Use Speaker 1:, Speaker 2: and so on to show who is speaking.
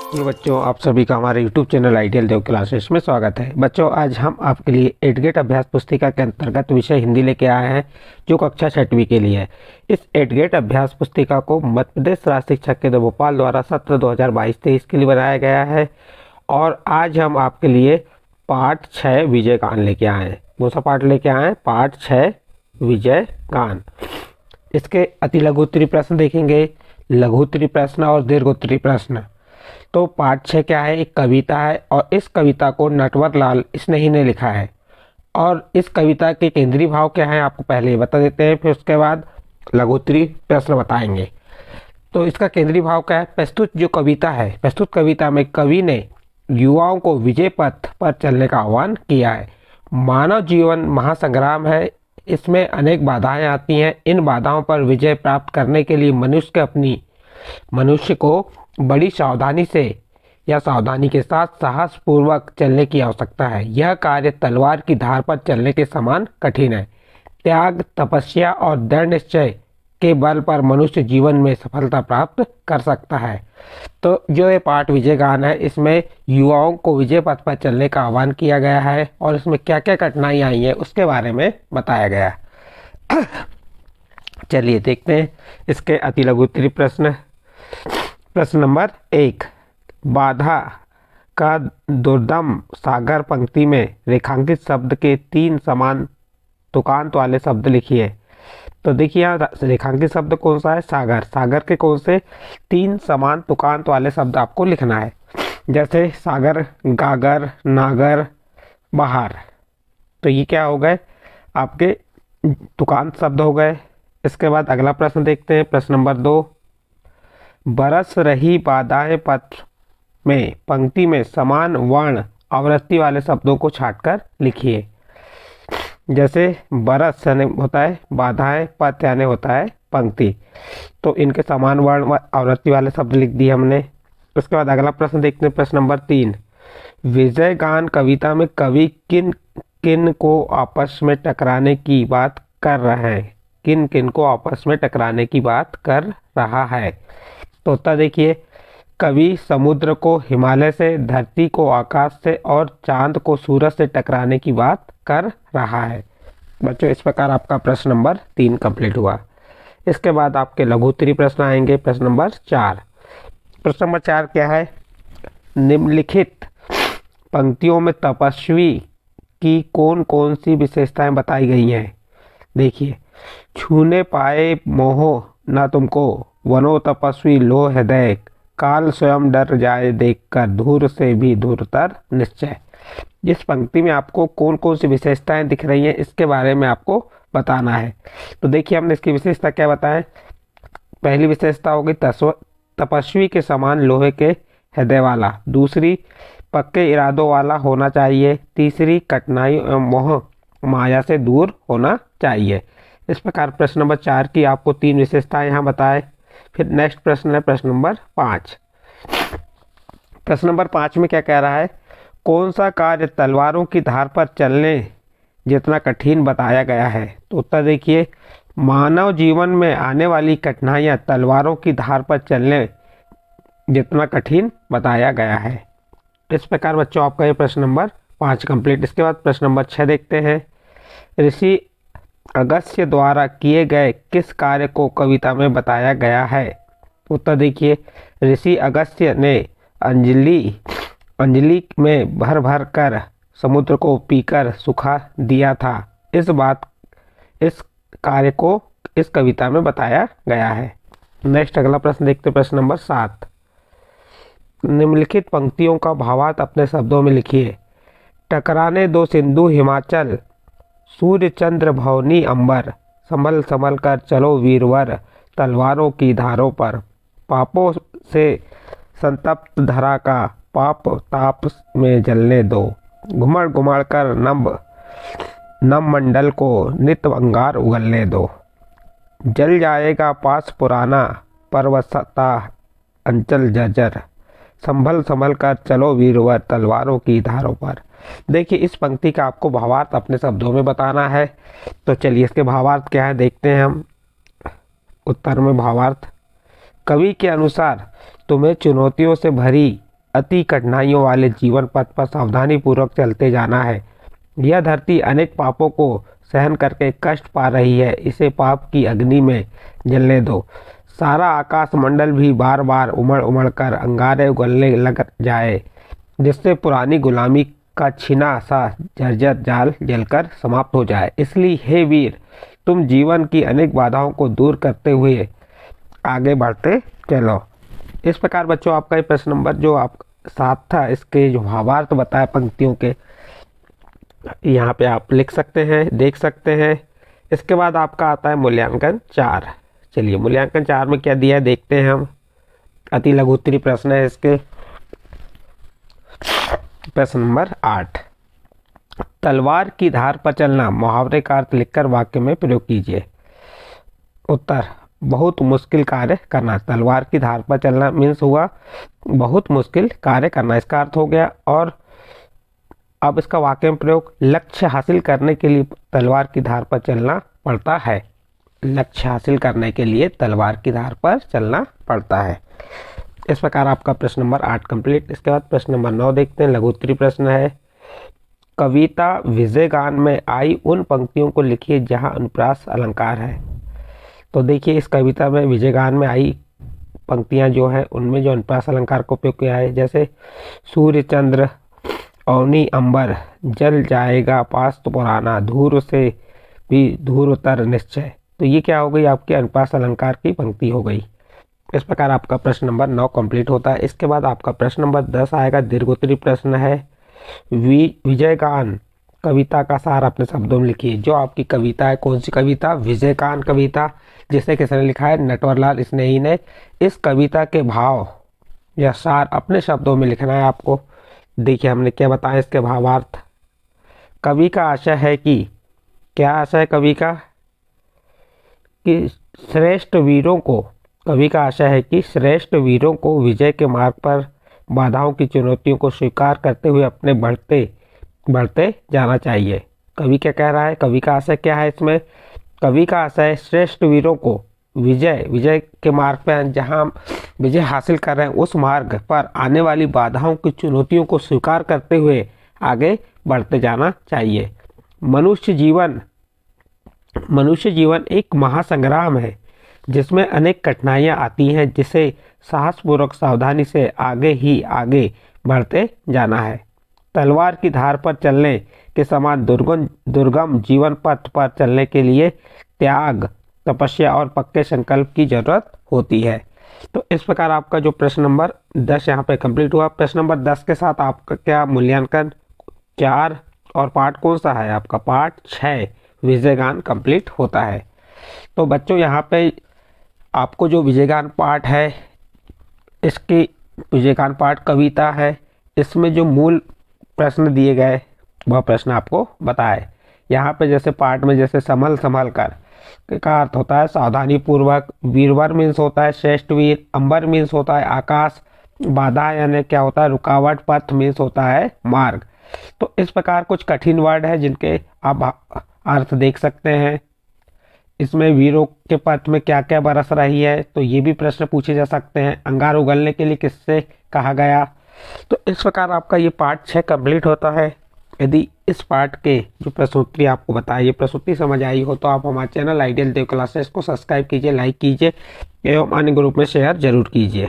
Speaker 1: Hello बच्चों, आप सभी का हमारे YouTube चैनल आइडियल देव क्लासेस में स्वागत है। बच्चों, आज हम आपके लिए एडगेट अभ्यास पुस्तिका के अंतर्गत विषय हिंदी लेके आए हैं, जो कक्षा 6वीं के लिए है। इस एडगेट अभ्यास पुस्तिका को मध्य प्रदेश राज्य शिक्षा केंद्र भोपाल द्वारा सत्र 2022-23 के लिए बनाया गया है। और आज हम आपके लिए पाठ 6 विजय गान लेके आए हैं। कौन सा पाठ लेके आए हैं? पाठ 6 विजय गान। इसके अति लघु उत्तरी प्रश्न देखेंगे, लघु उत्तरी प्रश्न और दीर्घ उत्तरी प्रश्न। तो पाठ 6 क्या है? एक कविता है और इस कविता को नटवरलाल स्नेही ने लिखा है। और इस कविता के केंद्रीय भाव क्या है आपको पहले ही बता देते हैं, फिर उसके बाद लघु उत्तरी प्रश्न बताएंगे। तो इसका केंद्रीय भाव क्या है? प्रस्तुत जो कविता है, प्रस्तुत कविता में कवि ने युवाओं को विजय पथ पर चलने का आह्वान किया है। मानव जीवन महासंग्राम है, इसमें अनेक बाधाएं आती हैं। इन बाधाओं पर विजय प्राप्त करने के लिए मनुष्य को बड़ी सावधानी से या सावधानी के साथ साहस पूर्वक चलने की आवश्यकता है। यह कार्य तलवार की धार पर चलने के समान कठिन है। त्याग, तपस्या और दृढ़ निश्चय के बल पर मनुष्य जीवन में सफलता प्राप्त कर सकता है। तो जो ये पाठ विजय गान है, इसमें युवाओं को विजय पथ पर चलने का आह्वान किया गया है और इसमें क्या क्या कठिनाई आई है उसके बारे में बताया गया है। चलिए देखते हैं इसके अति लघु उत्तरी प्रश्न। प्रश्न नंबर 1, बाधा का दुर्दम सागर पंक्ति में रेखांकित शब्द के 3 समान तुकांत वाले शब्द लिखिए। तो देखिए यहाँ रेखांकित शब्द कौन सा है? सागर। सागर के कौन से 3 समान तुकांत वाले शब्द आपको लिखना है, जैसे सागर, गागर, नागर, बहार। तो ये क्या हो गए? आपके तुकांत शब्द हो गए। इसके बाद अगला प्रश्न देखते हैं। प्रश्न नंबर 2, बरस रही बाधाएं पथ में पंक्ति में समान वर्ण आवृत्ति वाले शब्दों को छांटकर लिखिए। जैसे बरस यानी होता है बाधाएं, पथ यानी होता है पंक्ति, तो इनके समान वर्ण आवृत्ति वाले शब्द लिख दिए हमने। उसके बाद अगला प्रश्न देखते हैं। प्रश्न नंबर 3, विजय गान कविता में कवि किन किन को आपस में टकराने की बात कर रहे हैं? किन किन को आपस में टकराने की बात कर रहा है? तो उत्तर देखिए, कवि समुद्र को हिमालय से, धरती को आकाश से और चांद को सूरज से टकराने की बात कर रहा है। बच्चों, इस प्रकार आपका प्रश्न नंबर 3 कंप्लीट हुआ। इसके बाद आपके लघु उत्तरी प्रश्न आएंगे। प्रश्न नंबर 4। प्रश्न नंबर 4 क्या है? निम्नलिखित पंक्तियों में तपस्वी की कौन कौन सी विशेषताएं बताई गई हैं? देखिए, छूने पाए मोह न तुमको, वनो तपस्वी लो हृदय, काल स्वयं डर जाए देखकर, धूर से भी धूरतर निश्चय। इस पंक्ति में आपको कौन कौन सी विशेषताएं दिख रही हैं, इसके बारे में आपको बताना है। तो देखिए, हमने इसकी विशेषता क्या बताएं। पहली विशेषता होगी तपस्वी के समान लोहे के हृदय वाला। दूसरी, पक्के इरादों वाला होना चाहिए। तीसरी, कठिनाई एवं मोह माया से दूर होना चाहिए। इस प्रकार प्रश्न नंबर 4 की आपको 3 विशेषताएं यहाँ बताएं। फिर नेक्स्ट प्रश्न है प्रश्न नंबर 5। प्रश्न नंबर 5 में क्या कह रहा है? कौन सा कार्य तलवारों की धार पर चलने जितना कठिन बताया गया है? तो उत्तर देखिए, मानव जीवन में आने वाली कठिनाइयाँ तलवारों की धार पर चलने जितना कठिन बताया गया है। इस प्रकार बच्चों आपका ये प्रश्न नंबर 5 कंप्लीट। इसके बाद प्रश्न नंबर 6 देखते हैं। ऋषि अगस्त्य द्वारा किए गए किस कार्य को कविता में बताया गया है? उत्तर देखिए, ऋषि अगस्त्य ने अंजलि में भर भर कर समुद्र को पीकर सुखा दिया था। इस कार्य को इस कविता में बताया गया है। नेक्स्ट अगला प्रश्न देखते हैं। प्रश्न नंबर 7, निम्नलिखित पंक्तियों का भावार्थ अपने शब्दों में लिखिए। टकराने दो सिंधु हिमाचल, सूर्य चंद्र भवनी अंबर, संभल संभल कर चलो वीरवर, तलवारों की धारों पर, पापों से संतप्त धरा का पाप ताप में जलने दो, घुमड़ घुमड़ कर नम मंडल को नित्य अंगार उगलने दो, जल जाएगा पास पुराना पर्वतता अंचल जर्जर, संभल संभल कर चलो वीरवर, तलवारों की धारों पर। देखिए, इस पंक्ति का आपको भावार्थ अपने शब्दों में बताना है। तो चलिए इसके भावार्थ क्या है देखते हैं हम। उत्तर में भावार्थ, कवि के अनुसार तुम्हें चुनौतियों से भरी अति कठिनाइयों वाले जीवन पथ पर सावधानी पूर्वक चलते जाना है। यह धरती अनेक पापों को सहन करके कष्ट पा रही है, इसे पाप की अग्नि में जलने दो। सारा आकाश मंडल भी बार बार उमड़ उमड़ कर अंगारे उगलने लग जाए, जिससे पुरानी गुलामी का छिना सा जर्जर जाल जलकर समाप्त हो जाए। इसलिए हे वीर, तुम जीवन की अनेक बाधाओं को दूर करते हुए आगे बढ़ते चलो। इस प्रकार बच्चों आपका ये प्रश्न नंबर जो आप 7 था, इसके जो भावार्थ बताया पंक्तियों के, यहाँ पे आप लिख सकते हैं, देख सकते हैं। इसके बाद आपका आता है मूल्यांकन 4। चलिए मूल्यांकन 4 में क्या दिया है देखते हैं हम। अति लघु उत्तरीय प्रश्न है इसके। प्रश्न नंबर 8, तलवार की धार पर चलना मुहावरे का अर्थ लिखकर वाक्य में प्रयोग कीजिए। उत्तर, बहुत मुश्किल कार्य करना। तलवार की धार पर चलना मीन्स हुआ बहुत मुश्किल कार्य करना, इसका अर्थ हो गया। और अब इसका वाक्य में प्रयोग, लक्ष्य हासिल करने के लिए तलवार की धार पर चलना पड़ता है। लक्ष्य हासिल करने के लिए तलवार की धार पर चलना पड़ता है। इस प्रकार आपका प्रश्न नंबर 8 कंप्लीट। इसके बाद प्रश्न नंबर 9 देखते हैं। लघु उत्तरीय प्रश्न है, कविता विजयगान में आई उन पंक्तियों को लिखिए जहां अनुप्रास अलंकार है। तो देखिए इस कविता में विजयगान में आई पंक्तियां जो है उनमें जो अनुप्रास अलंकार का उपयोग किया है, जैसे सूर्य चंद्र अवनी अंबर, जल जाएगा पास तो पुराना, धूर से भी धूर उतर निश्चय। तो ये क्या हो गई, आपके अनुप्रास अलंकार की पंक्ति हो गई। इस प्रकार आपका प्रश्न नंबर 9 कंप्लीट होता है। इसके बाद आपका प्रश्न नंबर 10 आएगा। दीर्घोत्तरीय प्रश्न है, विजयगान कविता का सार अपने शब्दों में लिखिए। जो आपकी कविता है, कौन सी कविता, विजयगान कविता, जिसे किसने लिखा है, नटवरलाल स्नेही ने। इस कविता के भाव या सार अपने शब्दों में लिखना है आपको। देखिए हमने क्या बताया इसके भावार्थ। कवि का आशय है कि, क्या आशय है कवि का, कि श्रेष्ठ वीरों को, कवि का आशय है कि श्रेष्ठ वीरों को विजय के मार्ग पर बाधाओं की चुनौतियों को स्वीकार करते हुए अपने बढ़ते जाना चाहिए। कवि क्या कह रहा है, कवि का आशय क्या है इसमें, कवि का आशय श्रेष्ठ वीरों को विजय के मार्ग पर, जहां विजय हासिल कर रहे हैं उस मार्ग पर आने वाली बाधाओं की चुनौतियों को स्वीकार करते हुए आगे बढ़ते जाना चाहिए। मनुष्य जीवन एक महासंग्राम है जिसमें अनेक कठिनाइयां आती हैं, जिसे साहसपूर्वक सावधानी से आगे बढ़ते जाना है। तलवार की धार पर चलने के समान दुर्गम जीवन पथ पर चलने के लिए त्याग, तपस्या और पक्के संकल्प की जरूरत होती है। तो इस प्रकार आपका जो प्रश्न नंबर 10 यहाँ पे कंप्लीट हुआ। प्रश्न नंबर 10 के साथ आपका क्या मूल्यांकन 4 और पार्ट कौन सा है आपका, पार्ट 6 विजयगान कंप्लीट होता है। तो बच्चों यहाँ पे आपको जो विजयगान पाठ है, इसकी विजयगान पाठ कविता है, इसमें जो मूल प्रश्न दिए गए वह प्रश्न आपको बताए। यहाँ पे जैसे पाठ में जैसे संभल कर का अर्थ होता है सावधानी पूर्वक, वीरवर मीन्स होता है श्रेष्ठ वीर, अंबर मीन्स होता है आकाश, बाधा यानी क्या होता है रुकावट, पथ मीन्स होता है मार्ग। तो इस प्रकार कुछ कठिन वर्ड है जिनके आप अर्थ देख सकते हैं। इसमें वीरों के पथ में क्या क्या बरस रही है, तो ये भी प्रश्न पूछे जा सकते हैं। अंगार उगलने के लिए किससे कहा गया। तो इस प्रकार आपका ये पार्ट 6 कंप्लीट होता है। यदि इस पार्ट के जो प्रस्तुति आपको बताया, ये प्रस्तुति समझ आई हो तो आप हमारे चैनल आइडियल देव क्लासेस को सब्सक्राइब कीजिए, लाइक कीजिए एवं अन्य ग्रुप में शेयर जरूर कीजिए।